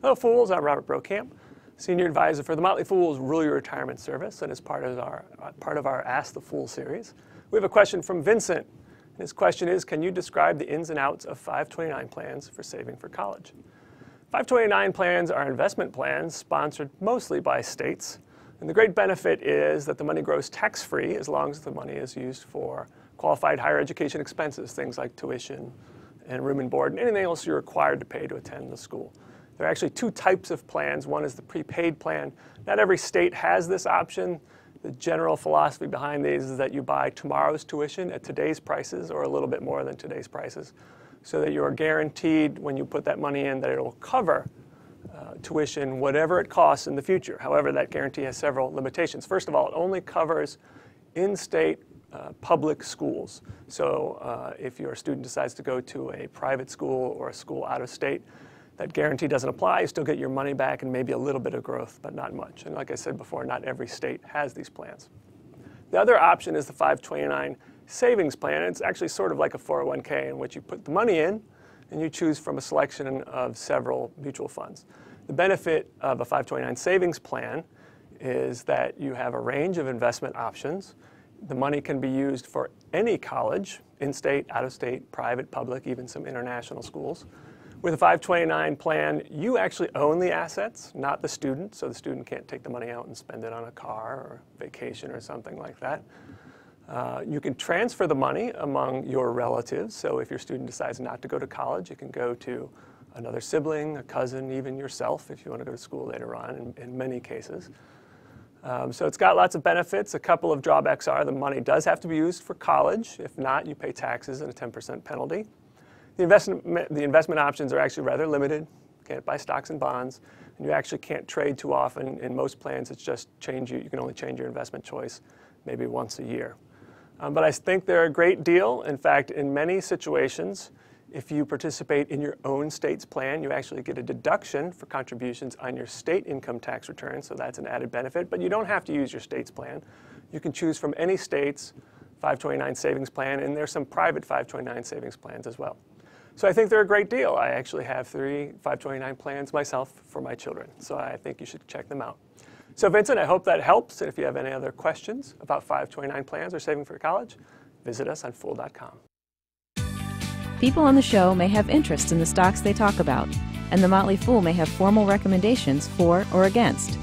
Hello Fools, I'm Robert Brokamp, Senior Advisor for the Motley Fool's Rule Your Retirement Service, and as part of our Ask the Fool series. We have a question from Vincent. And his question is, can you describe the ins and outs of 529 plans for saving for college? 529 plans are investment plans sponsored mostly by states. And the great benefit is that the money grows tax-free as long as the money is used for qualified higher education expenses, things like tuition and room and board, and anything else you're required to pay to attend the school. There are actually two types of plans. One is the prepaid plan. Not every state has this option. The general philosophy behind these is that you buy tomorrow's tuition at today's prices or a little bit more than today's prices, so that you're guaranteed when you put that money in that it will cover tuition, whatever it costs in the future. However, that guarantee has several limitations. First of all, it only covers in-state public schools. So if your student decides to go to a private school or a school out of state, that guarantee doesn't apply. You still get your money back and maybe a little bit of growth, but not much. And like I said before, not every state has these plans. The other option is the 529 savings plan. It's actually sort of like a 401k in which you put the money in and you choose from a selection of several mutual funds. The benefit of a 529 savings plan is that you have a range of investment options. The money can be used for any college, in-state, out-of-state, private, public, even some international schools. With a 529 plan, you actually own the assets, not the student, so the student can't take the money out and spend it on a car or vacation or something like that. You can transfer the money among your relatives, so if your student decides not to go to college, you can go to another sibling, a cousin, even yourself if you want to go to school later on in many cases. So it's got lots of benefits. A couple of drawbacks are the money does have to be used for college. If not, you pay taxes and a 10% penalty. The investment options are actually rather limited. You can't buy stocks and bonds, and you actually can't trade too often. In most plans, it's just you can only change your investment choice maybe once a year. But I think they're a great deal. In fact, in many situations, if you participate in your own state's plan, you actually get a deduction for contributions on your state income tax return, so that's an added benefit. But you don't have to use your state's plan. You can choose from any state's 529 savings plan, and there's some private 529 savings plans as well. So I think they're a great deal. I actually have 3 529 plans myself for my children, so I think you should check them out. So Vincent, I hope that helps, and if you have any other questions about 529 plans or saving for college, visit us on Fool.com. People on the show may have interest in the stocks they talk about, and the Motley Fool may have formal recommendations for or against.